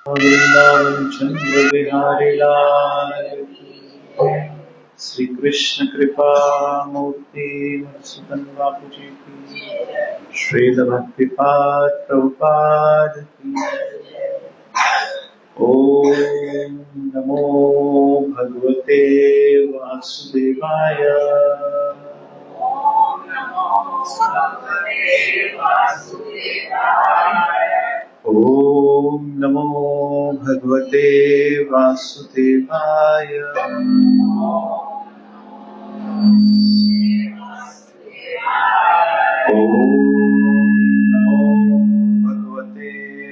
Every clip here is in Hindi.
वृंदावन चंद्र बिहारी लाल की। श्री कृष्ण कृपा मूर्ति मधुसूदन बापू जी की। श्रील भक्तिपाद प्रभुपाद की। ओम नमो भगवते वासुदेवाय। ओम नमो भगवते वासुदेवाय। ओम नमो भगवते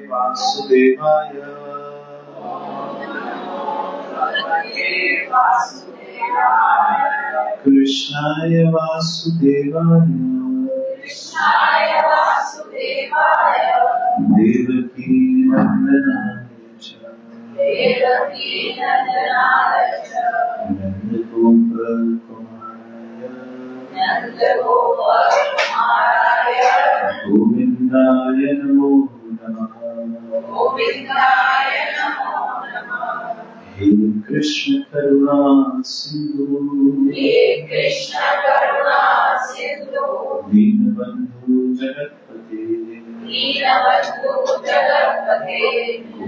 वासुदेवाय। कृष्णाय वासुदेवाय देवकी नंदनाय च नंदगोपकुमाराय गोविंदाय नमो नमः। हे कृष्ण करुणा सिंधु दीनबंधु जगत्पते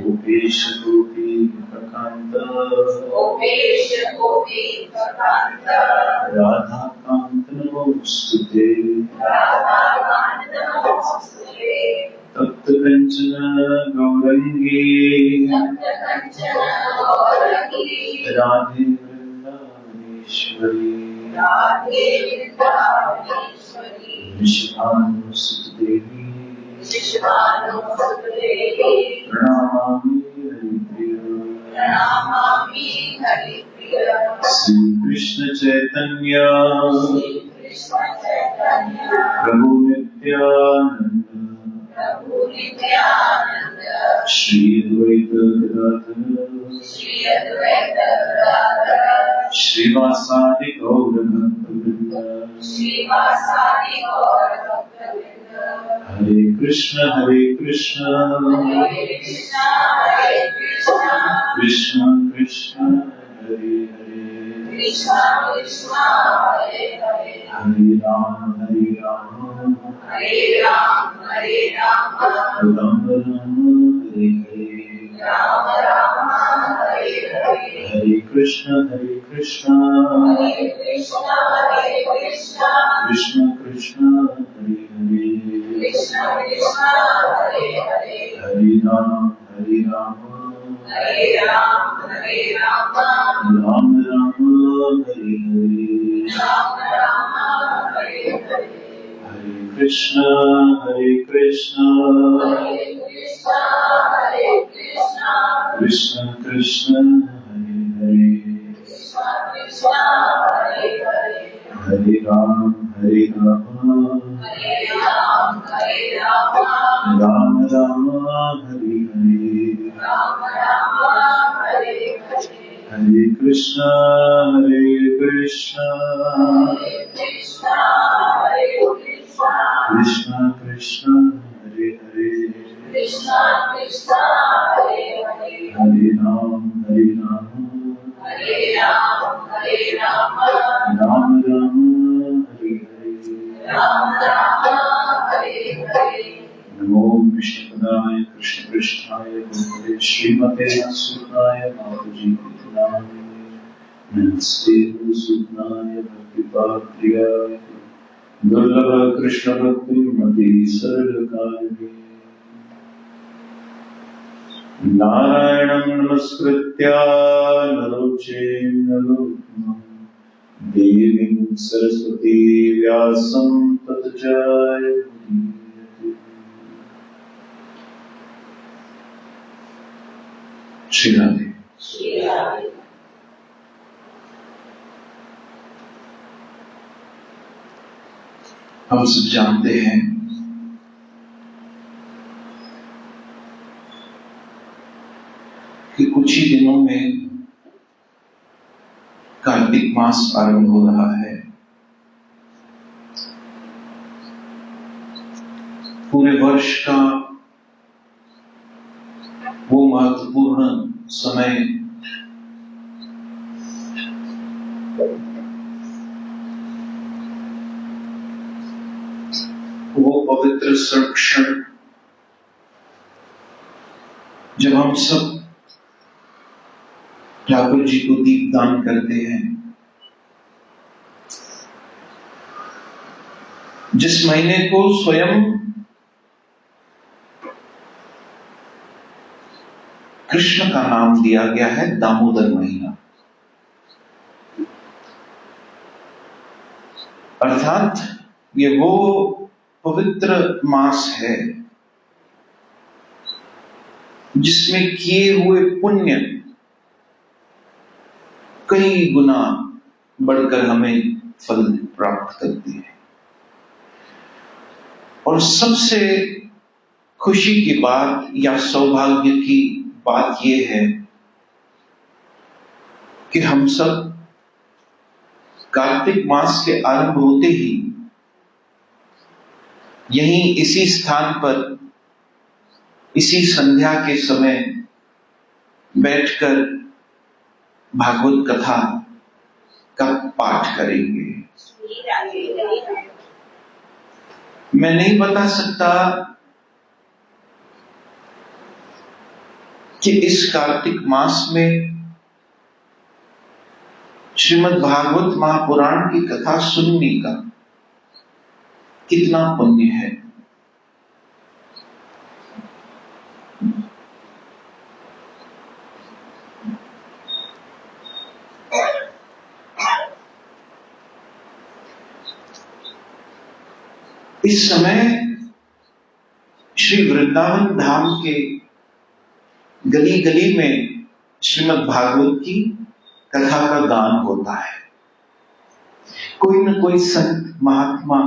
गोपेश गोपी प्रकांत राधा कांत नमोस्तुते। तप्त कंचन गौरंगी राधे वृंदावनेश्वरी वृषभानुसुत देवी प्रणमामि हरिप्रिय। श्री कृष्ण चैतन्य प्रभु नित्यानंद श्री अद्वैत गदाधर श्रीवासादि गौर भक्तवृंद। हरे कृष्ण कृष्ण कृष्ण हरे हरे हरे राम राम हरे हरे हरे कृष्ण कृष्ण कृष्ण हरे हरे हरे राम राम हरे हरे। हरे कृष्ण कृष्ण कृष्ण हरे हरे राम राम हरे हरे कृष्ण कृष्ण कृष्ण हरे हरे राम राम हरे। नमो विष्णुपदाय कृष्ण पृष्ठाय भूतले श्रीमते सुताय बापूजी नमस्ते सुताय भक्तिपात्र्याय दुर्लभ कृष्ण भक्ति मति सरलकारिणी। नारायणं नमस्कृत्य नरो चैव देवीं सरस्वती व्यासं ततो जयमुदीरये। श्री राधे। हम सब जानते हैं कि कुछ ही दिनों में कार्तिक मास आरंभ हो रहा है। पूरे वर्ष का वो महत्वपूर्ण समय वो पवित्र क्षण जब हम सब ठाकुर जी को दीपदान करते हैं, जिस महीने को स्वयं कृष्ण का नाम दिया गया है दामोदर महीना, अर्थात ये वो पवित्र मास है जिसमें किए हुए पुण्य कई गुना बढ़कर हमें फल प्राप्त करते हैं। और सबसे खुशी की बात या सौभाग्य की बात यह है कि हम सब कार्तिक मास के आरंभ होते ही यहीं इसी स्थान पर इसी संध्या के समय बैठकर भागवत कथा का पाठ करेंगे। मैं नहीं बता सकता कि इस कार्तिक मास में श्रीमद् भागवत महापुराण की कथा सुनने का कितना पुण्य है। इस समय श्री वृंदावन धाम के गली गली में श्रीमद् भागवत की कथा का गान होता है। कोई न कोई संत महात्मा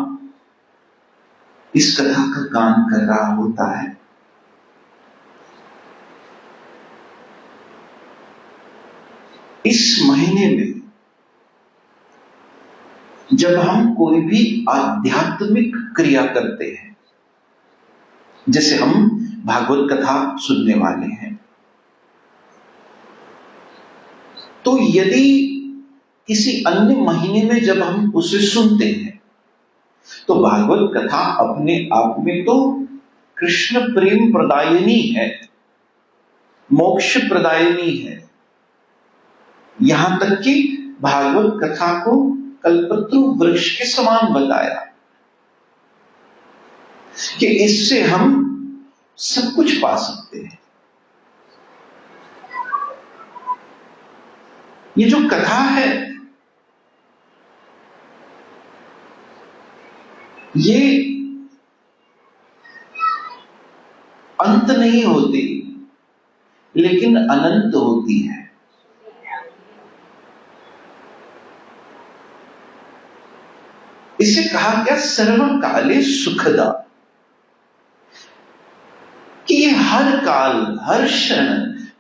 इस कथा का गान कर रहा होता है। इस महीने में जब हम कोई भी आध्यात्मिक क्रिया करते हैं, जैसे हम भागवत कथा सुनने वाले हैं, तो यदि किसी अन्य महीने में जब हम उसे सुनते हैं तो भागवत कथा अपने आप में तो कृष्ण प्रेम प्रदायिनी है, मोक्ष प्रदायिनी है। यहां तक कि भागवत कथा को कल्पत्रु वृक्ष के समान बताया कि इससे हम सब कुछ पा सकते हैं। ये जो कथा है ये अंत नहीं होती, लेकिन अनंत होती है। इसे कहा गया सर्वकाले सुखदा, कि ये हर काल, हर क्षण,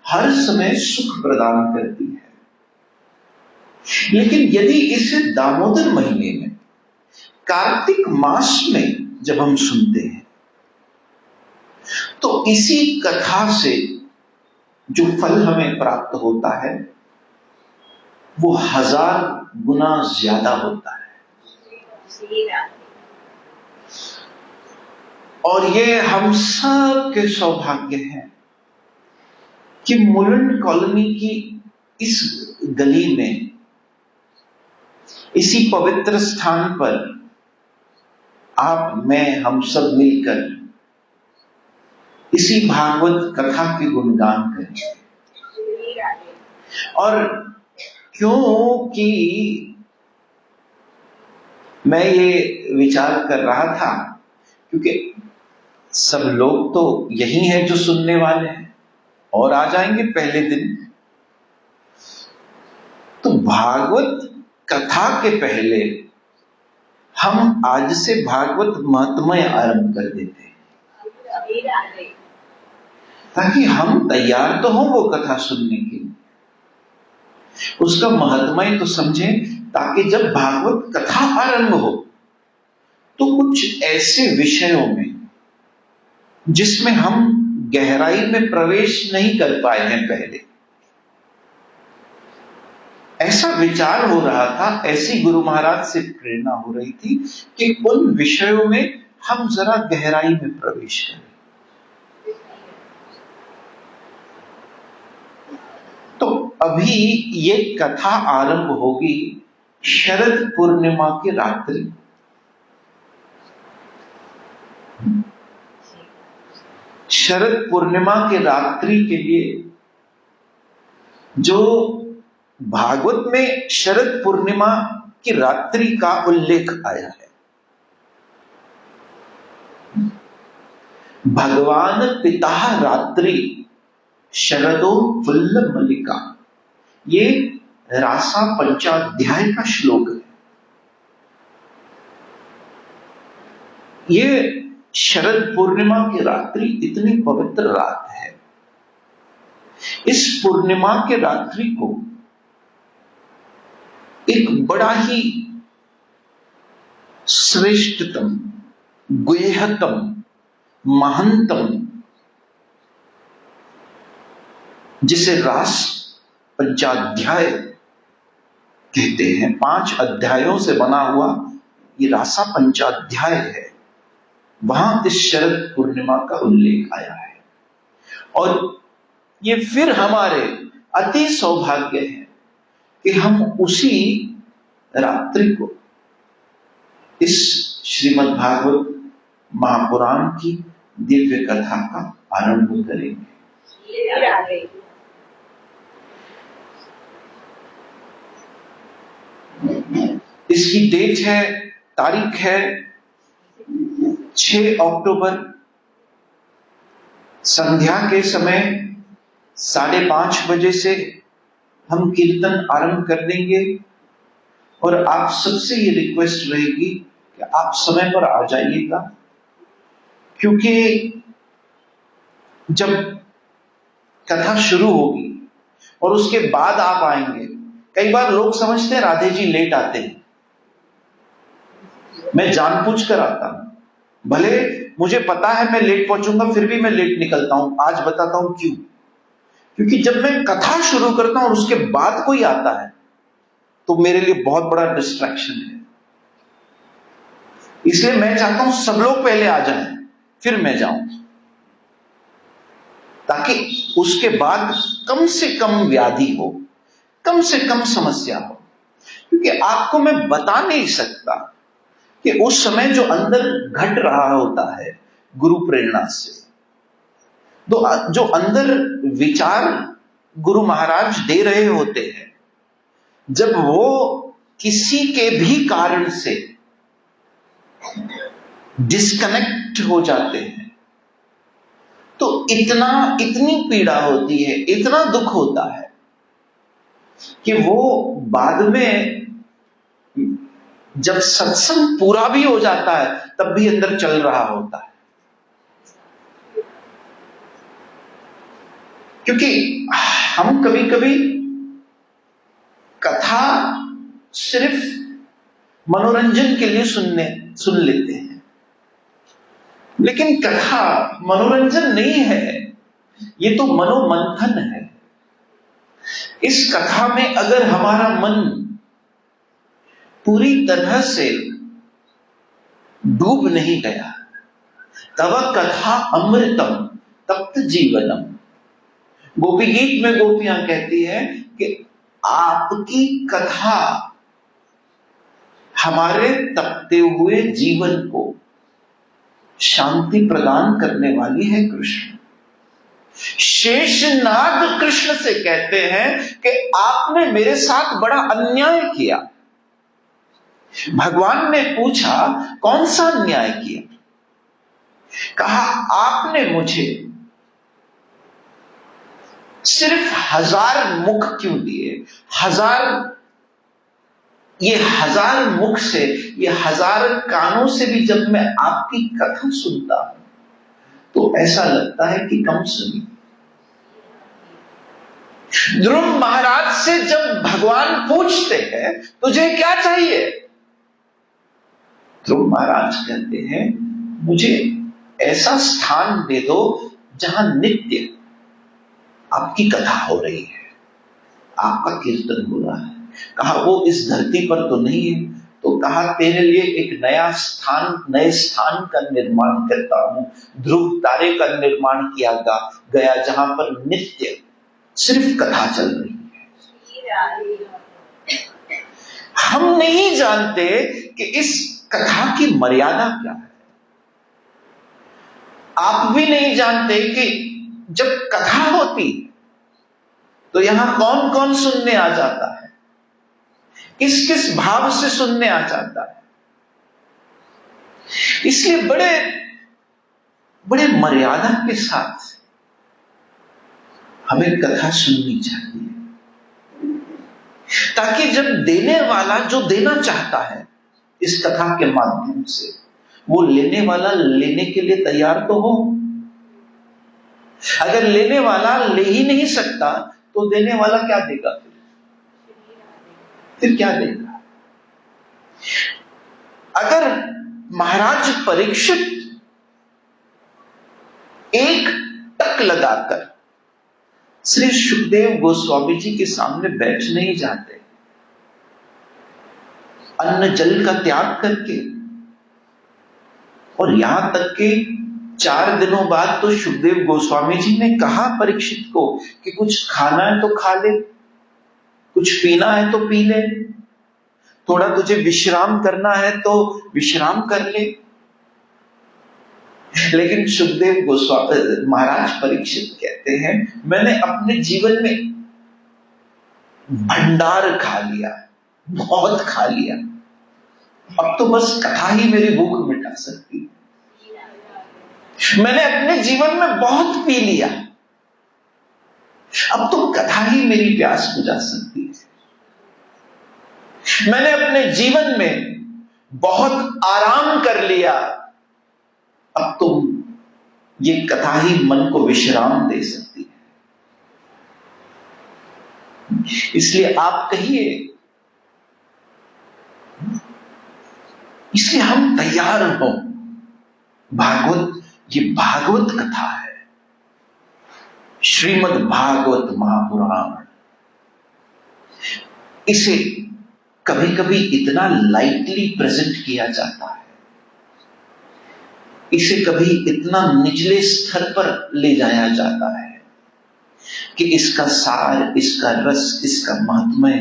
हर समय सुख प्रदान करती है। लेकिन यदि इसे दामोदर महीने में, कार्तिक मास में जब हम सुनते हैं, तो इसी कथा से जो फल हमें प्राप्त होता है वो 1000 गुना ज्यादा होता है। और ये हम सब के सौभाग्य है कि मुलुंड कॉलोनी की इस गली में, इसी पवित्र स्थान पर आप, मैं, हम सब मिलकर इसी भागवत कथा के गुणगान करें। और क्योंकि मैं ये विचार कर रहा था, क्योंकि सब लोग तो यही हैं जो सुनने वाले हैं और आ जाएंगे पहले दिन, तो भागवत कथा के पहले हम आज से भागवत महात्म्य आरंभ कर देते हैं, ताकि हम तैयार तो हो वो कथा सुनने के लिए, उसका महात्म्य तो समझें, ताकि जब भागवत कथा आरंभ हो तो कुछ ऐसे विषयों में जिसमें हम गहराई में प्रवेश नहीं कर पाए हैं पहले। ऐसा विचार हो रहा था, ऐसी गुरु महाराज से प्रेरणा हो रही थी कि उन विषयों में हम जरा गहराई में प्रवेश करें। तो अभी ये कथा आरंभ होगी शरद पूर्णिमा की रात्रि। शरद पूर्णिमा की रात्रि के लिए जो भागवत में शरद पूर्णिमा की रात्रि का उल्लेख आया है, भगवान पिता रात्रि शरदो फुल्ल मल्लिका, ये रासा पंचाध्याय का श्लोक है। ये शरद पूर्णिमा की रात्रि इतनी पवित्र रात है। इस पूर्णिमा के रात्रि को एक बड़ा ही श्रेष्ठतम, गुह्यतम, महंतम, जिसे रास पंचाध्याय कहते हैं, 5 अध्यायों से बना हुआ ये रासा पंचाध्याय है, वहां इस शरद पूर्णिमा का उल्लेख आया है। और ये फिर हमारे अति सौभाग्य है कि हम उसी रात्रि को इस श्रीमद् भागवत महापुराण की दिव्य कथा का आरंभ करेंगे। इसकी डेट है, तारीख है 6 अक्टूबर, संध्या के समय 5:30 बजे से हम कीर्तन आरंभ कर देंगे। और आप सबसे ये रिक्वेस्ट रहेगी कि आप समय पर आ जाइएगा, क्योंकि जब कथा शुरू होगी और उसके बाद आप आएंगे, कई बार लोग समझते हैं राधे जी लेट आते हैं। मैं जानबूझकर आता हूं, भले मुझे पता है मैं लेट पहुंचूंगा, फिर भी मैं लेट निकलता हूं। आज बताता हूं क्यों। क्योंकि जब मैं कथा शुरू करता हूं और उसके बाद कोई आता है तो मेरे लिए बहुत बड़ा डिस्ट्रैक्शन है। इसलिए मैं चाहता हूं सब लोग पहले आ जाएं, फिर मैं जाऊं, ताकि उसके बाद कम से कम व्याधि हो, कम से कम समस्या हो। क्योंकि आपको मैं बता नहीं सकता कि उस समय जो अंदर घट रहा होता है गुरु प्रेरणा से, तो जो अंदर विचार गुरु महाराज दे रहे होते हैं, जब वो किसी के भी कारण से डिस्कनेक्ट हो जाते हैं तो इतनी पीड़ा होती है, इतना दुख होता है कि वो बाद में जब सत्संग पूरा भी हो जाता है तब भी अंदर चल रहा होता है। क्योंकि हम कभी कभी कथा सिर्फ मनोरंजन के लिए सुन लेते हैं, लेकिन कथा मनोरंजन नहीं है, ये तो मनोमंथन है। इस कथा में अगर हमारा मन पूरी तरह से डूब नहीं गया, तब कथा अमृतम तप्त जीवनम। गोपी गीत में गोपियां कहती है कि आपकी कथा हमारे तपते हुए जीवन को शांति प्रदान करने वाली है। कृष्ण शेषनाग कृष्ण से कहते हैं कि आपने मेरे साथ बड़ा अन्याय किया। भगवान ने पूछा कौन सा अन्याय किया? कहा आपने मुझे सिर्फ 1000 मुख क्यों दिए? 1000 मुख से, ये 1000 कानों से भी जब मैं आपकी कथा सुनता हूं तो ऐसा लगता है कि कम सुनी। ध्रुव महाराज से जब भगवान पूछते हैं तुझे क्या चाहिए, ध्रुव महाराज कहते हैं मुझे ऐसा स्थान दे दो जहां नित्य आपकी कथा हो रही है, आपका कीर्तन हो रहा है। कहा वो इस धरती पर तो नहीं है, तो कहा तेरे लिए एक नए स्थान का निर्माण करता हूं। ध्रुव तारे का निर्माण किया गया जहां पर नित्य सिर्फ कथा चल रही है। हम नहीं जानते कि इस कथा की मर्यादा क्या है। आप भी नहीं जानते कि जब कथा होती तो यहां कौन कौन सुनने आ जाता है, किस किस भाव से सुनने आ जाता है। इसलिए बड़े बड़े मर्यादा के साथ हमें कथा सुननी चाहिए, ताकि जब देने वाला जो देना चाहता है इस कथा के माध्यम से, वो लेने वाला लेने के लिए तैयार तो हो। अगर लेने वाला ले ही नहीं सकता तो देने वाला क्या देगा? फिर क्या देगा? अगर महाराज परीक्षित एक टक लगाकर श्री सुखदेव गोस्वामी जी के सामने बैठ नहीं जाते, अन्न जल का त्याग करके, और यहां तक कि 4 दिनों बाद तो सुखदेव गोस्वामी जी ने कहा परीक्षित को कि कुछ खाना है तो खा ले, कुछ पीना है तो पी ले, थोड़ा तुझे विश्राम करना है तो विश्राम कर ले। लेकिन सुखदेव गोस्वामी महाराज परीक्षित कहते हैं, मैंने अपने जीवन में भंडार खा लिया, बहुत खा लिया, अब तो बस कथा ही मेरी भूख मिटा सकती है। मैंने अपने जीवन में बहुत पी लिया, अब तो कथा ही मेरी प्यास बुझा सकती है। मैंने अपने जीवन में बहुत आराम कर लिया, अब तो ये कथा ही मन को विश्राम दे सकती है। इसलिए आप कहिए, इसलिए हम तैयार हो। भागवत, ये भागवत कथा है, श्रीमद् भागवत महापुराण। इसे कभी कभी इतना लाइटली प्रेजेंट किया जाता है, इसे कभी इतना निचले स्तर पर ले जाया जाता है कि इसका सार, इसका रस, इसका महात्म्य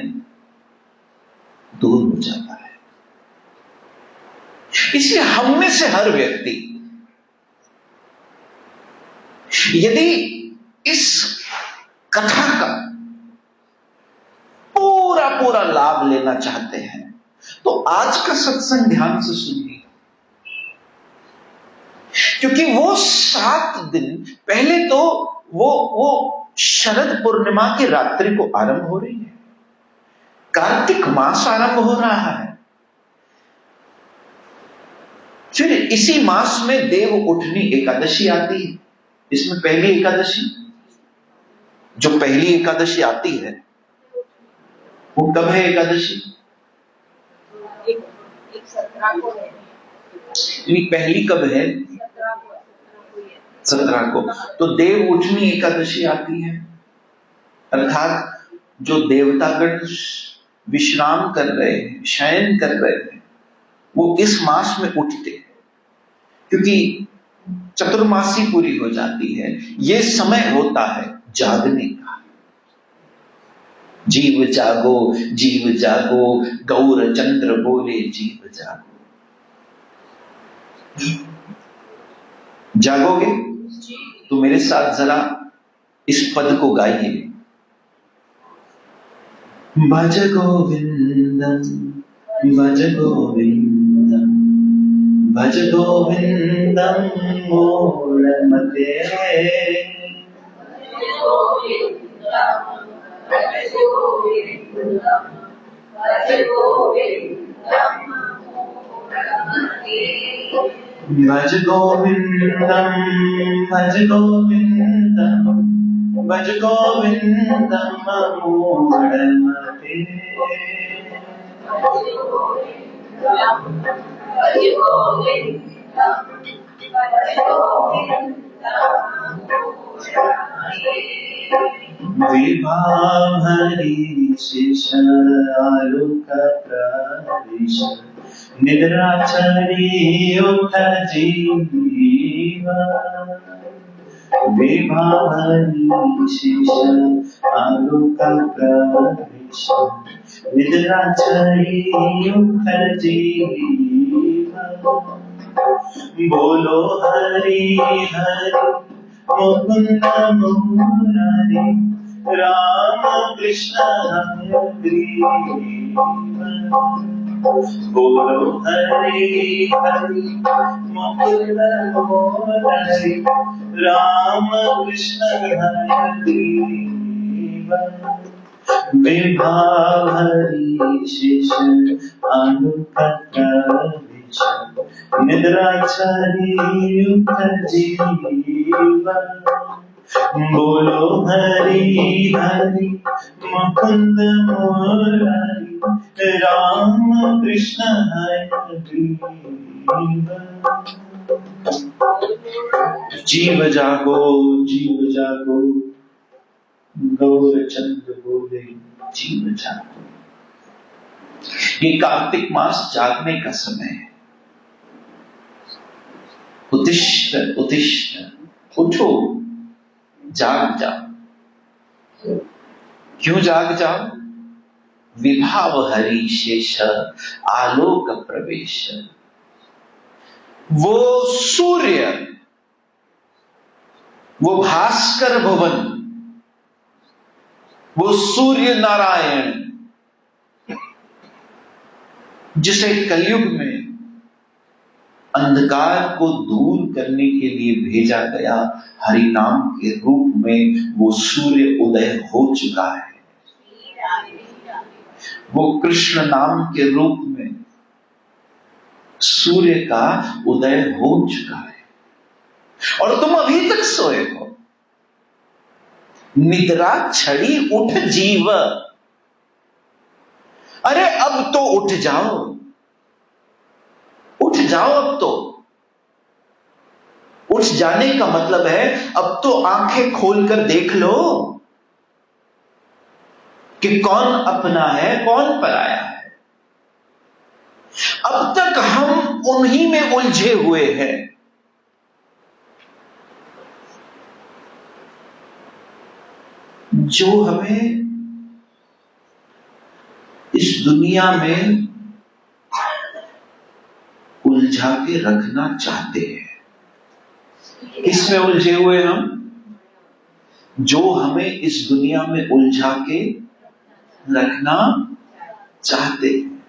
दूर हो जाता है। इसलिए हम में से हर व्यक्ति यदि इस कथा का पूरा पूरा लाभ लेना चाहते हैं तो आज का सत्संग ध्यान से सुनिए, क्योंकि वो 7 दिन पहले तो वो शरद पूर्णिमा की रात्रि को आरंभ हो रही है, कार्तिक मास आरंभ हो रहा है, फिर इसी मास में देव उठनी एकादशी आती है। इसमें पहली एकादशी, जो पहली एकादशी आती है वो कब है? एकादशी पहली कब है? 17 को। तो देव उठनी एकादशी आती है, अर्थात जो देवतागण विश्राम कर रहे हैं, शयन कर रहे हैं, वो इस मास में उठते हैं, क्योंकि चतुर्मासी पूरी हो जाती है। ये समय होता है जागने का। जीव जागो, जीव जागो, गौर चंद्र बोले जीव जागो। जागोगे तो मेरे साथ जरा इस पद को गाइए। भज गोविंदम, भज गोविंदम, भज गोविंदम मूढ़मते। भज गोविंदम, भज गोविंदम, भज गोविंदम मूढ़मते। विभाव हरि शेष आलोक प्रवेश निद्राचरी उठ जीवा विभाव हरि शेष आलोक प्रवेश निद्राचरी उठ जीवा बोलो हरि हरि मुकुंद मुरारी राम कृष्ण हरे बोलो हरि हरि मुकुंद मुरारी राम कृष्ण हरे विभाव हरि शेष आलोक प्रवेश निद्राचरी उठ जीवा बोलो हरि हरि मुकुंद मुरारी राम कृष्ण हरे जीव जागो गौरचंद्र बोले जीव जागो। ये कार्तिक मास जागने का समय है। उत्तिष्ठ उत्तिष्ठ उठो, जाग जाओ। क्यों जाग जाओ? विभाव हरि शेष आलोक प्रवेश। वो सूर्य, वो भास्कर भुवन, वो सूर्य नारायण जिसे कलयुग में अंधकार को दूर करने के लिए भेजा गया, हरि नाम के रूप में वो सूर्य उदय हो चुका है। वो कृष्ण नाम के रूप में सूर्य का उदय हो चुका है और तुम अभी तक सोए हो। निद्रा छड़ी उठ जीव। अरे अब तो उठ जाओ, उठ जाओ। अब तो उठ जाने का मतलब है अब तो आंखें खोलकर देख लो कि कौन अपना है कौन पराया है। अब तक हम उन्हीं में उलझे हुए हैं। जो हमें इस दुनिया में उलझा के रखना चाहते हैं। किसमें उलझे हुए हम? जो हमें इस दुनिया में उलझा के रखना चाहते हैं।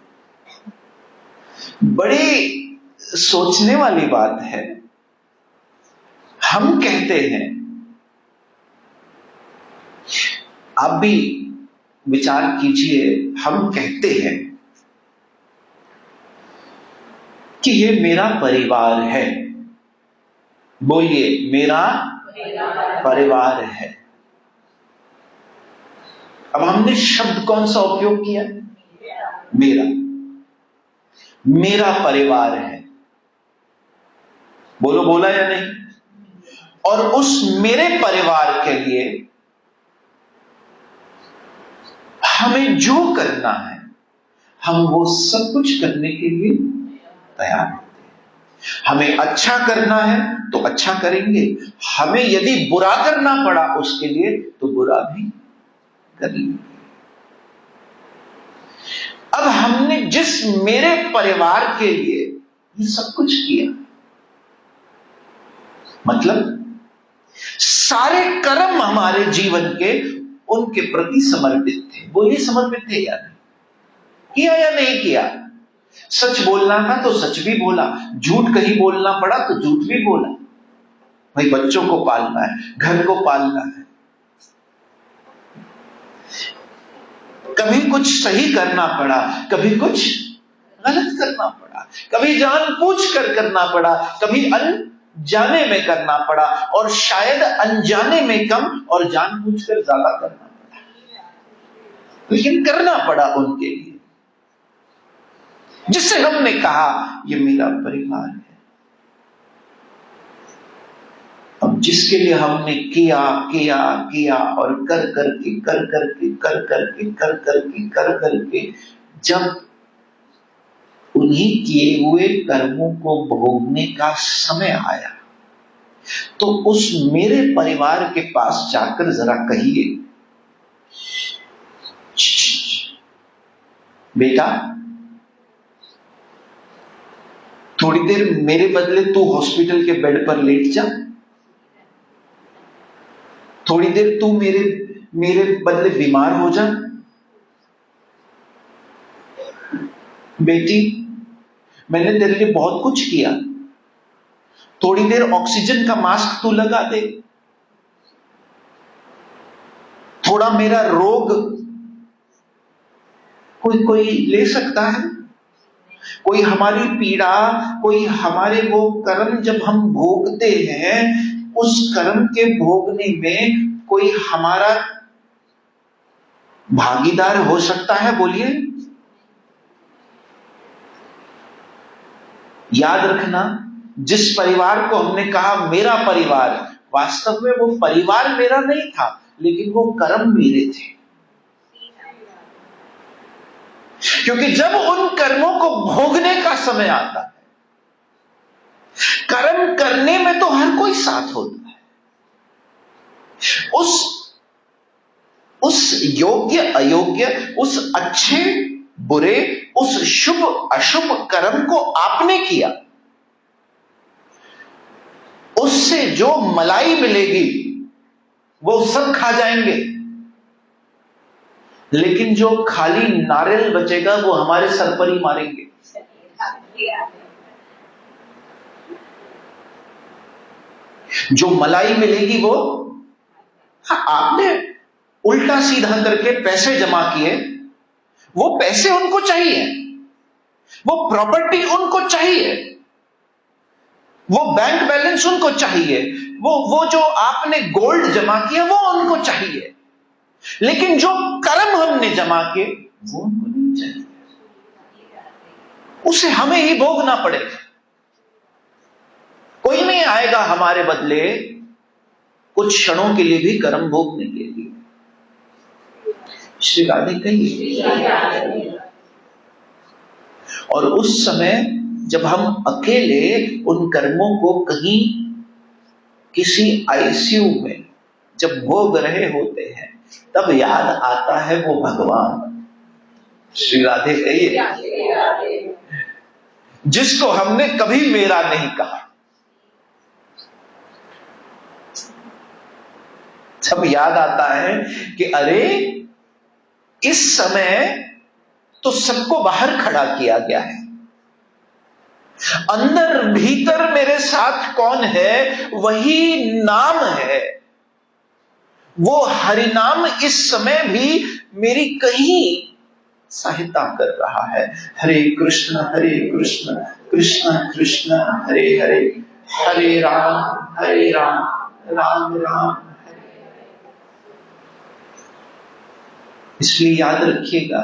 बड़ी सोचने वाली बात है। हम कहते हैं, आप भी विचार कीजिए, हम कहते हैं कि ये मेरा परिवार है। बोलिए, मेरा परिवार है। अब हमने शब्द कौन सा उपयोग किया? मेरा। मेरा परिवार है। बोलो, बोला या नहीं? और उस मेरे परिवार के लिए हमें जो करना है, हम वो सब कुछ करने के लिए तैयार हैं। हमें अच्छा करना है तो अच्छा करेंगे। हमें यदि बुरा करना पड़ा उसके लिए तो बुरा भी कर लेंगे। अब हमने जिस मेरे परिवार के लिए ये सब कुछ किया, मतलब सारे कर्म हमारे जीवन के उनके प्रति समर्पित थे। बोलिए, समर्पित थे या नहीं? किया या नहीं किया? सच बोलना था तो सच भी बोला, झूठ कहीं बोलना पड़ा तो झूठ भी बोला। भाई, बच्चों को पालना है, घर को पालना है। कभी कुछ सही करना पड़ा, कभी कुछ गलत करना पड़ा, कभी जानबूझकर करना पड़ा, कभी अनजाने में करना पड़ा, और शायद अनजाने में कम और जानबूझकर ज्यादा करना पड़ा, लेकिन करना पड़ा उनके लिए, जिससे हमने कहा ये मेरा परिवार है। अब जिसके लिए हमने किया किया किया और कर करके जब उन्हीं किए हुए कर्मों को भोगने का समय आया, तो उस मेरे परिवार के पास जाकर जरा कहिए, बेटा थोड़ी देर मेरे बदले तू हॉस्पिटल के बेड पर लेट जा, थोड़ी देर तू मेरे बदले बीमार हो जा। बेटी मैंने तेरे लिए बहुत कुछ किया, थोड़ी देर ऑक्सीजन का मास्क तू लगा दे, थोड़ा मेरा रोग कोई ले सकता है, कोई हमारी पीड़ा, कोई हमारे वो कर्म जब हम भोगते हैं, उस कर्म के भोगने में कोई हमारा भागीदार हो सकता है? बोलिए। याद रखना, जिस परिवार को हमने कहा मेरा परिवार, वास्तव में वो परिवार मेरा नहीं था, लेकिन वो कर्म मेरे थे। क्योंकि जब उन कर्मों को भोगने का समय आता है, कर्म करने में तो हर कोई साथ होता है, उस योग्य अयोग्य, उस अच्छे बुरे, उस शुभ अशुभ कर्म को आपने किया, उससे जो मलाई मिलेगी वो सब खा जाएंगे, लेकिन जो खाली नारियल बचेगा वो हमारे सर पर ही मारेंगे। जो मलाई मिलेगी वो, हाँ, आपने उल्टा सीधा करके पैसे जमा किए, वो पैसे उनको चाहिए, वो प्रॉपर्टी उनको चाहिए, वो बैंक बैलेंस उनको चाहिए, वो जो आपने गोल्ड जमा किया वो उनको चाहिए, लेकिन जो कर्म हमने जमा किए वो उनको नहीं चाहिए, उसे हमें ही भोगना पड़ेगा। कोई नहीं आएगा हमारे बदले कुछ क्षणों के लिए भी कर्म भोगने के लिए। श्री राधे कहिए। और उस समय जब हम अकेले उन कर्मों को कहीं किसी आईसीयू में जब भोग रहे होते हैं, तब याद आता है वो भगवान। श्री राधे कहिए। जिसको हमने कभी मेरा नहीं कहा, तब याद आता है कि अरे इस समय तो सबको बाहर खड़ा किया गया है, अंदर भीतर मेरे साथ कौन है? वही नाम है। वो हरि नाम इस समय भी मेरी कहीं सहायता कर रहा है। हरे कृष्ण कृष्ण कृष्ण हरे हरे, हरे राम राम राम हरे। इसलिए याद रखिएगा,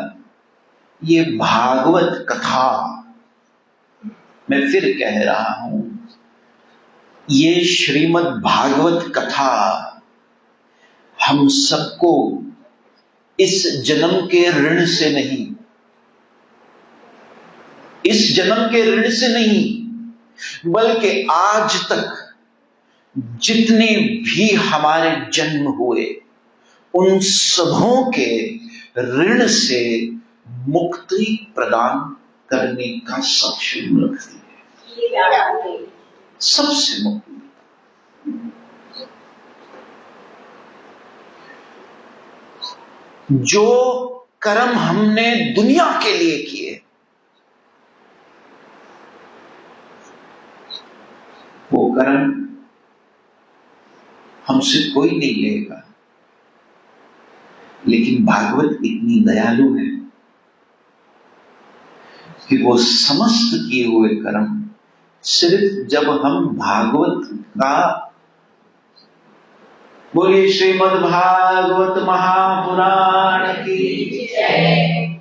ये भागवत कथा, मैं फिर कह रहा हूं, ये श्रीमद् भागवत कथा हम सबको इस जन्म के ऋण से नहीं, इस जन्म के ऋण से नहीं, बल्कि आज तक जितने भी हमारे जन्म हुए उन सबों के ऋण से मुक्ति प्रदान करने का सक्षम रखती है, सबसे मुक्ति। जो कर्म हमने दुनिया के लिए किए, वो कर्म हमसे कोई नहीं लेगा, लेकिन भागवत इतनी दयालु है कि वो समस्त किए हुए कर्म सिर्फ जब हम भागवत का, बोलिए श्रीमद् भागवत महापुराण की जय,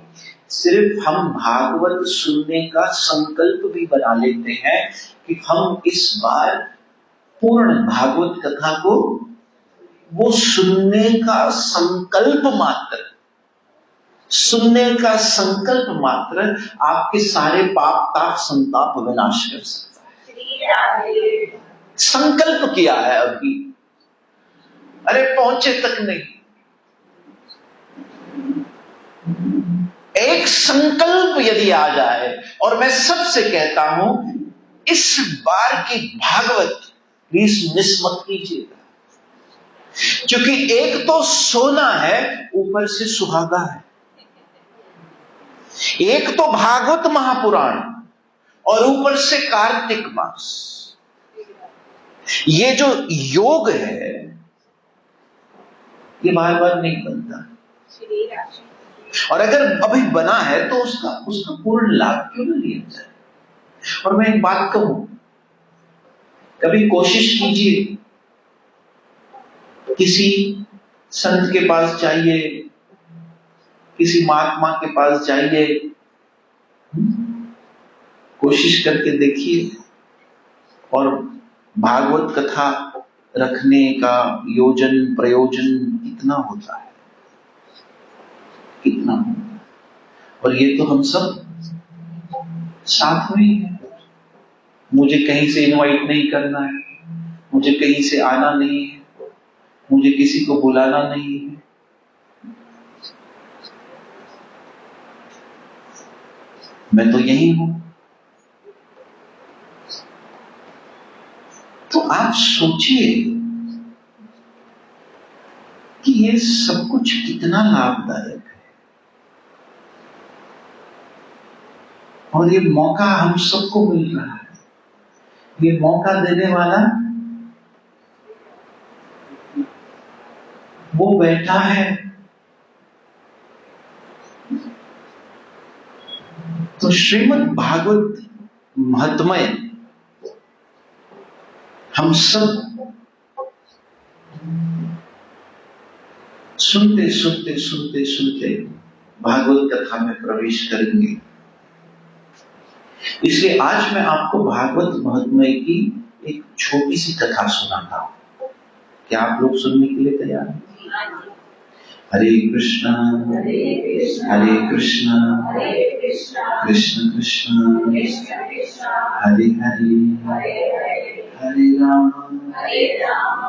सिर्फ हम भागवत सुनने का संकल्प भी बना लेते हैं कि हम इस बार पूर्ण भागवत कथा को वो सुनने का संकल्प मात्र, सुनने का संकल्प मात्र आपके सारे पाप ताप संताप विनाश कर सकता है। संकल्प किया है अभी, अरे पहुंचे तक नहीं, एक संकल्प यदि आ जाए। और मैं सबसे कहता हूं, इस बार की भागवत प्लीज मिस मत कीजिएगा, क्योंकि एक तो सोना है, ऊपर से सुहागा है। एक तो भागवत महापुराण और ऊपर से कार्तिक मास। ये जो योग है ये बार बार नहीं बनता, और अगर अभी बना है तो उसका पूर्ण लाभ क्यों न लिया जाए। और मैं एक बात कहूं, कभी कोशिश कीजिए, किसी संत के पास जाइए, किसी महात्मा के पास जाइए, कोशिश करके देखिए, और भागवत कथा रखने का योजन प्रयोजन कितना होता है, कितना होता है। और ये तो हम सब साथ में ही है। मुझे कहीं से इनवाइट नहीं करना है, मुझे कहीं से आना नहीं है, मुझे किसी को बुलाना नहीं है। मैं तो यही हूं। तो आप सोचिए कि ये सब कुछ कितना लाभदायक है, और ये मौका हम सबको मिल रहा है। ये मौका देने वाला वो बैठा है। तो श्रीमद् भागवत महात्म्य हम सब सुनते सुनते सुनते सुनते भागवत कथा में प्रवेश करेंगे। इसलिए आज मैं आपको भागवत महात्म्य की एक छोटी सी कथा सुनाता हूं। क्या आप लोग सुनने के लिए तैयार हैं? हरे कृष्णा हरे कृष्णा कृष्ण कृष्ण हरे हरे हरे राम हरे राम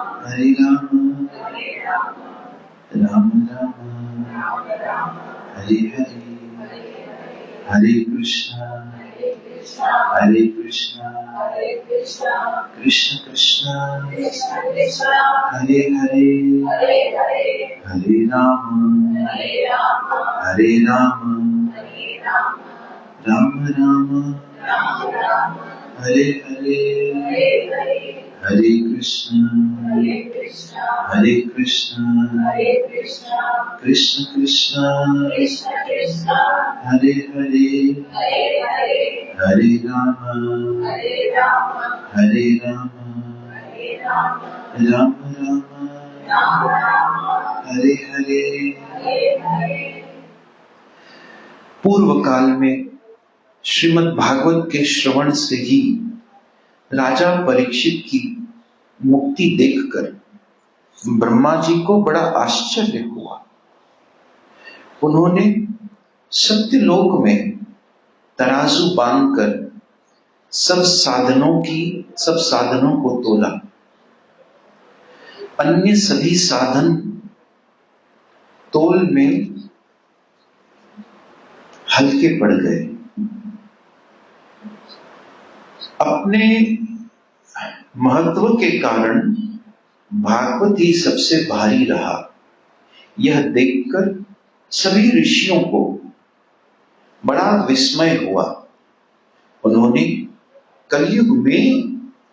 राम राम हरे हरे हरे कृष्णा कृष्ण कृष्ण हरे हरे हरे राम राम राम हरे हरे हरे कृष्ण कृष्ण कृष्ण हरे हरे हरे राम राम राम हरे हरे। पूर्व काल में श्रीमद् भागवत के श्रवण से ही राजा परीक्षित की मुक्ति देखकर ब्रह्मा जी को बड़ा आश्चर्य हुआ। उन्होंने सत्यलोक में तराजू बांधकर सब साधनों को तोला। अन्य सभी साधन तोल में हल्के पड़ गए। अपने महत्व के कारण भागवत ही सबसे भारी रहा। यह देखकर सभी ऋषियों को बड़ा विस्मय हुआ। उन्होंने कलयुग में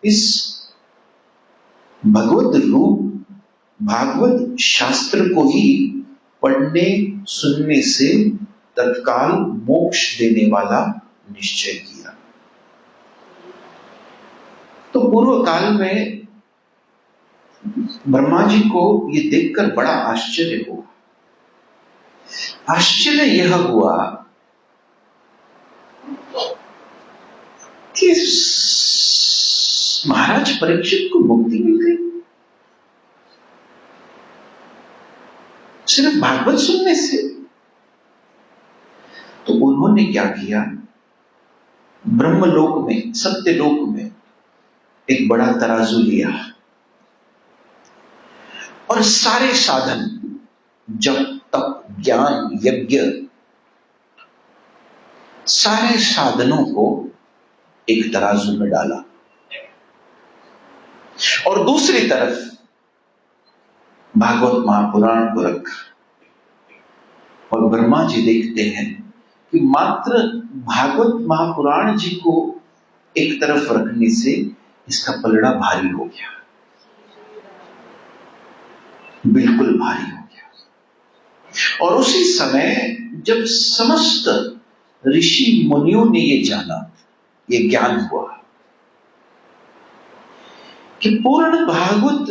इस भगवत रूप भागवत शास्त्र को ही पढ़ने सुनने से तत्काल मोक्ष देने वाला निश्चय किया। तो पूर्व काल में ब्रह्मा जी को यह देखकर बड़ा आश्चर्य हुआ। आश्चर्य यह हुआ कि महाराज परीक्षित को मुक्ति मिल गई सिर्फ भागवत सुनने से। तो उन्होंने क्या किया, ब्रह्मलोक में, सत्यलोक में एक बड़ा तराजू लिया और सारे साधन, जप तप ज्ञान यज्ञ, सारे साधनों को एक तराजू में डाला और दूसरी तरफ भागवत महापुराण को रखा। और ब्रह्मा जी देखते हैं कि मात्र भागवत महापुराण जी को एक तरफ रखने से इसका पलड़ा भारी हो गया, बिल्कुल भारी हो गया। और उसी समय जब समस्त ऋषि मुनियों ने ये जाना, ये ज्ञान हुआ कि पूर्ण भागवत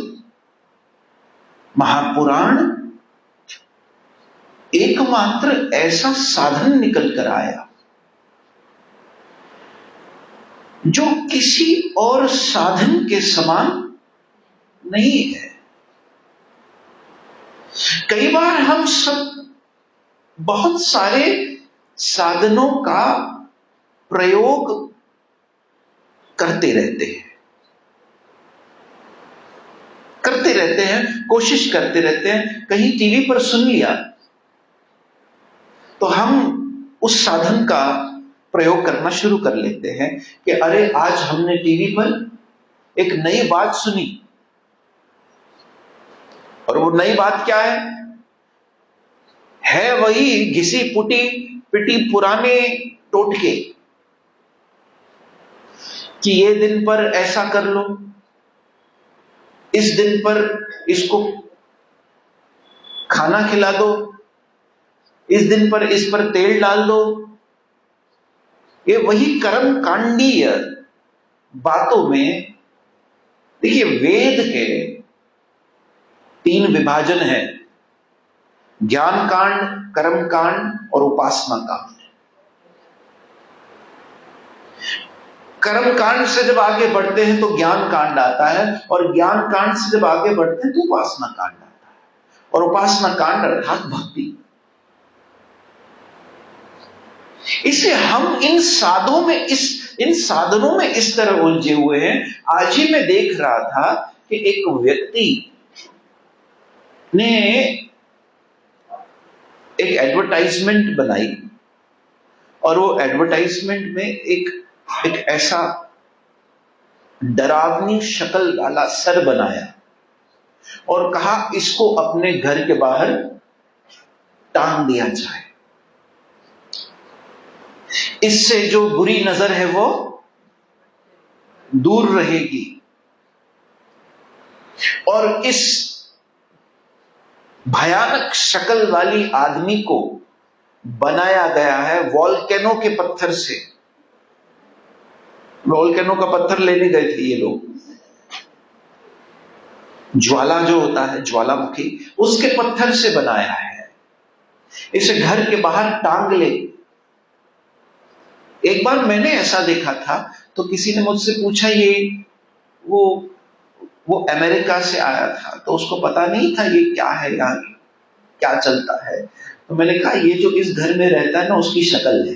महापुराण एकमात्र ऐसा साधन निकल कर आया जो किसी और साधन के समान नहीं है। कई बार हम सब बहुत सारे साधनों का प्रयोग करते रहते हैं, कोशिश करते रहते हैं। कहीं टीवी पर सुन लिया तो हम उस साधन का प्रयोग करना शुरू कर लेते हैं कि अरे आज हमने टीवी पर एक नई बात सुनी, और वो नई बात क्या है वही घिसी पिटी पुराने टोटके कि ये दिन पर ऐसा कर लो, इस दिन पर इसको खाना खिला दो, इस दिन पर इस पर तेल डाल दो। ये वही कर्म कांडीय बातों में, देखिए वेद के 3 विभाजन है, ज्ञान कांड, कर्म कांड और उपासना कांड। कर्म कांड से जब आगे बढ़ते हैं तो ज्ञान कांड आता है, और ज्ञान कांड से जब आगे बढ़ते हैं तो उपासना कांड आता है, और उपासना कांड अर्थात भक्ति। इसे हम इन साधनों में इस तरह उलझे हुए हैं। आज ही मैं देख रहा था कि एक व्यक्ति ने एक एडवर्टाइजमेंट बनाई, और वो एडवर्टाइजमेंट में एक ऐसा डरावनी शक्ल वाला सर बनाया और कहा इसको अपने घर के बाहर टांग दिया जाए, इससे जो बुरी नजर है वो दूर रहेगी। और इस भयानक शक्ल वाली आदमी को बनाया गया है वोल्केनो के पत्थर से। वोल्केनो का पत्थर लेने गए थे ये लोग, ज्वाला जो होता है ज्वालामुखी, उसके पत्थर से बनाया है। इसे घर के बाहर टांग ले। एक बार मैंने ऐसा देखा था तो किसी ने मुझसे पूछा, ये वो अमेरिका से आया था तो उसको पता नहीं था ये क्या है, यहाँ क्या चलता है। तो मैंने कहा ये जो इस घर में रहता है ना उसकी शक्ल है।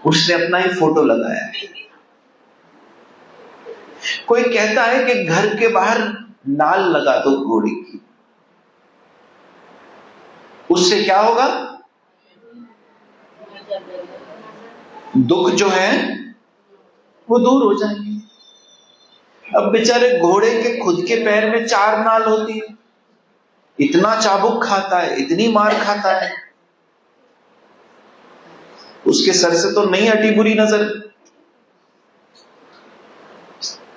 उसने अपना ही फोटो लगाया है। कोई कहता है कि घर के बाहर नाल लगा दो घोड़े की, उससे क्या होगा, दुख जो है वो दूर हो जाएंगे। अब बेचारे घोड़े के खुद के पैर में 4 नाल होती है, इतना चाबुक खाता है, इतनी मार खाता है, उसके सर से तो नहीं हटी बुरी नजर,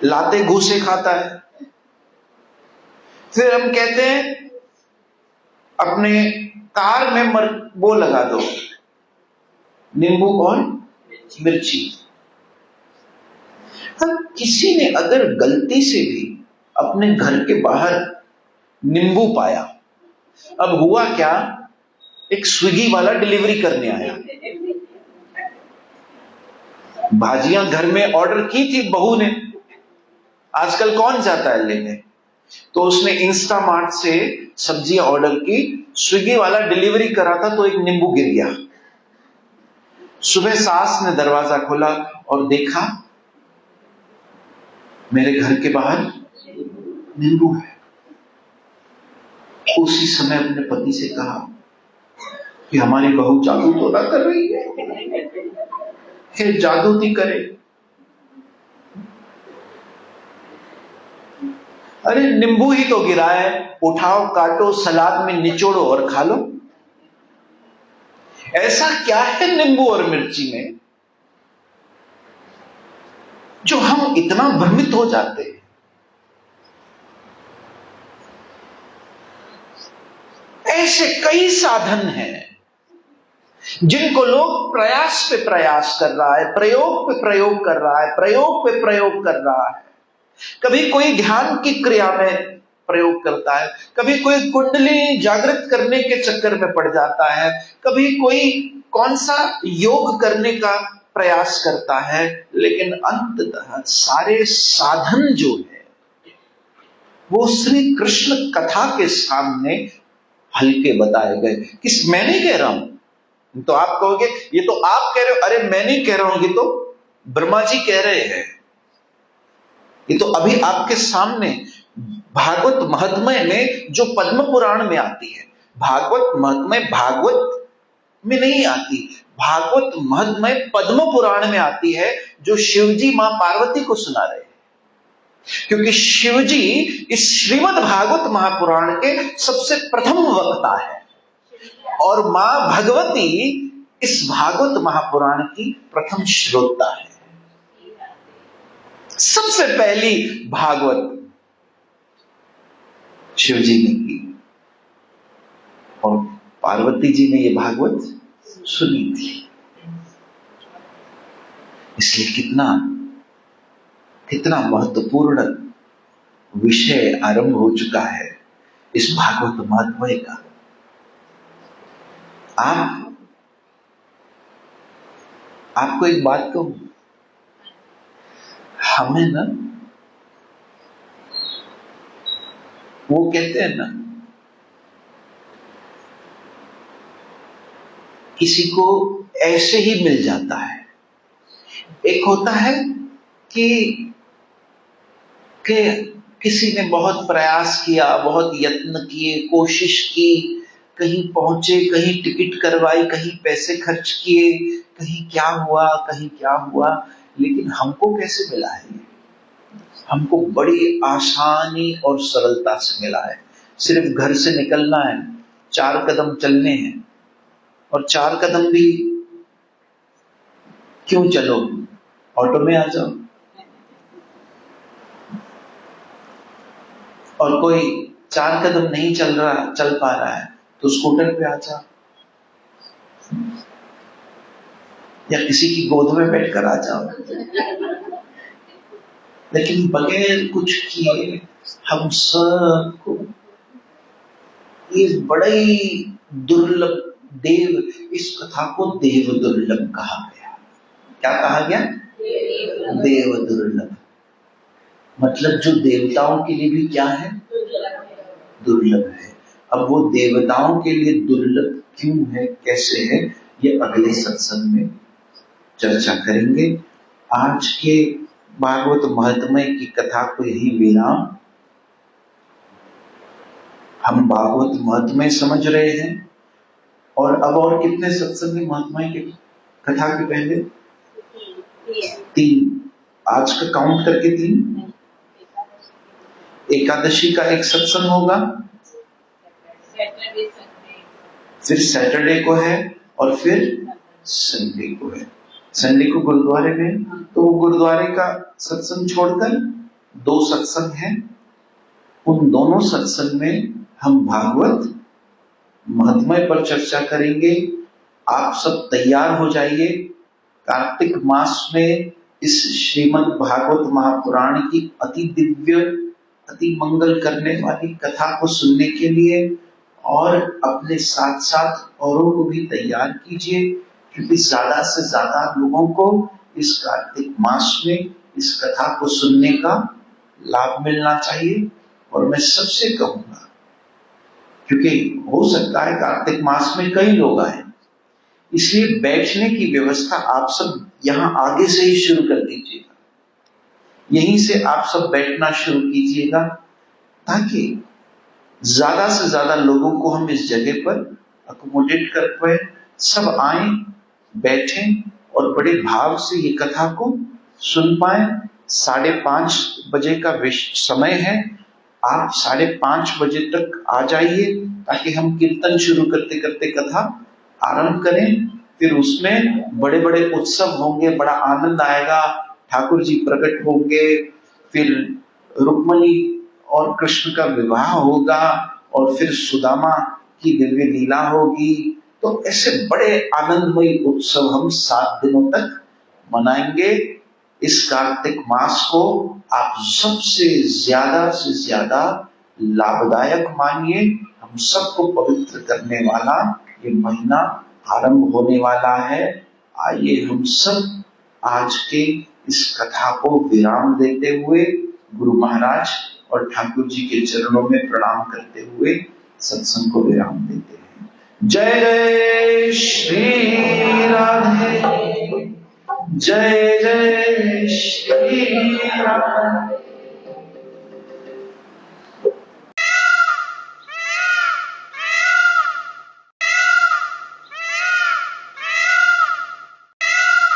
लाते घूसे खाता है। फिर हम कहते हैं अपने कार में वो लगा दो, नींबू और मिर्ची। अब किसी ने अगर गलती से भी अपने घर के बाहर नींबू पाया, अब हुआ क्या, एक स्विगी वाला डिलीवरी करने आया भाजियां घर में ऑर्डर की थी बहू ने, आजकल कौन जाता है लेने, तो उसने इंस्टामार्ट से सब्जियां ऑर्डर की, स्विगी वाला डिलीवरी करा था तो एक नींबू गिर गया। सुबह सास ने दरवाजा खोला और देखा मेरे घर के बाहर नींबू है। उसी समय अपने पति से कहा कि हमारी बहू जादू तो ना कर रही है, हे जादू नहीं करे। अरे नींबू ही तो गिरा है, उठाओ, काटो, सलाद में निचोड़ो और खा लो। ऐसा क्या है नींबू और मिर्ची में जो हम इतना भ्रमित हो जाते हैं? ऐसे कई साधन हैं जिनको लोग प्रयास पे प्रयास कर रहा है, प्रयोग पे प्रयोग कर रहा है, प्रयोग पे प्रयोग कर रहा है। कभी कोई ध्यान की क्रिया में प्रयोग करता है, कभी कोई कुंडली जागृत करने के चक्कर में पड़ जाता है, कभी कोई कौन सा योग करने का प्रयास करता है, लेकिन अंततः सारे साधन जो है वो श्री कृष्ण कथा के सामने हल्के बताए गए। किस, मैं नहीं कह रहा हूं, तो आप कहोगे ये तो आप कह रहे हो, अरे मैं नहीं कह रहा हूं, ये तो ब्रह्मा जी कह रहे हैं। ये तो अभी आपके सामने भागवत महत्मय में जो पद्म पुराण में आती है, भागवत महत्मय भागवत में नहीं आती, भागवत महत्मय पद्म पुराण में आती है, जो शिवजी मां पार्वती को सुना रहे हैं। क्योंकि शिवजी इस श्रीमद् भागवत महापुराण के सबसे प्रथम वक्ता है और मां भगवती इस भागवत महापुराण की प्रथम श्रोता है। सबसे पहली भागवत शिवजी ने की और पार्वती जी ने यह भागवत सुनी थी। इसलिए कितना कितना महत्वपूर्ण विषय आरंभ हो चुका है इस भागवत महात्म्य का। आपको एक बात कहूं, हमें ना, वो कहते हैं ना, किसी को ऐसे ही मिल जाता है। एक होता है कि किसी ने बहुत प्रयास किया, बहुत यत्न किए, कोशिश की, कहीं पहुंचे, कहीं टिकट करवाई, कहीं पैसे खर्च किए, कहीं क्या हुआ, कहीं क्या हुआ, लेकिन हमको कैसे मिला है? हमको बड़ी आसानी और सरलता से मिला है। सिर्फ घर से निकलना है, 4 कदम चलने हैं, और 4 कदम भी क्यों चलो, ऑटो में आ जाओ, और कोई 4 कदम नहीं चल पा रहा है तो स्कूटर पे आ जाओ, या किसी की गोद में बैठकर आ जाओ। लेकिन बगैर कुछ किए हम सबको ये बड़े दुर्लभ देव, इस कथा को देव दुर्लभ कहा गया। क्या कहा गया? देव दुर्लभ। मतलब जो देवताओं के लिए भी क्या है? दुर्लभ है। अब वो देवताओं के लिए दुर्लभ क्यों है, कैसे है, ये अगले सत्संग में चर्चा करेंगे। आज के भागवत महात्म्य की कथा को यही विराम। हम भागवत महात्म्य समझ रहे हैं, और अब और कितने सत्संग महात्म्य की कथा के पहले? 3। आज का काउंट करके 3। एकादशी का एक सत्संग होगा, फिर सैटरडे को है, और फिर संडे को है। संडे को गुरुद्वारे में, तो वो गुरुद्वारे का सत्संग छोड़कर 2 सत्संग हैं। उन दोनों सत्संग में हम भागवत महात्म्य पर चर्चा करेंगे। आप सब तैयार हो जाइए। कार्तिक मास में इस श्रीमद् भागवत महापुराण की अति दिव्य, अति मंगल करने वाली कथा को सुनने के लिए, और अपने साथ साथ औरों को भी तैयार कीजिए, क्योंकि ज्यादा से ज्यादा लोगों को इस कार्तिक मास में इस कथा को सुनने का लाभ मिलना चाहिए। और मैं सबसे कहूंगा, क्योंकि हो सकता है कार्तिक मास में कई लोग आए, इसलिए बैठने की व्यवस्था आप सब यहां आगे से ही शुरू कर दीजिएगा। यहीं से आप सब बैठना शुरू कीजिएगा, ताकि ज्यादा से ज्यादा लोगों को हम इस जगह पर अकोमोडेट कर पाए। सब आए, बैठें और बड़े भाव से ये कथा को सुन पाए। 5:30 बजे का समय है, आप 5:30 बजे तक आ जाइए, ताकि हम कीर्तन शुरू करते करते कथा आरंभ करें। फिर उसमें बड़े बड़े उत्सव होंगे, बड़ा आनंद आएगा, ठाकुर जी प्रकट होंगे, फिर रुक्मणी और कृष्ण का विवाह होगा, और फिर सुदामा की दिव्य लीला होगी। तो ऐसे बड़े आनंदमयी उत्सव हम 7 दिनों तक मनाएंगे। इस कार्तिक मास को आप सबसे ज्यादा से ज्यादा लाभदायक मानिए। हम सबको पवित्र करने वाला ये महीना आरंभ होने वाला है। आइए हम सब आज के इस कथा को विराम देते हुए गुरु महाराज और ठाकुर जी के चरणों में प्रणाम करते हुए सत्संग को विराम देते हैं। जय जय श्री राधे, जय जय श्री राधे।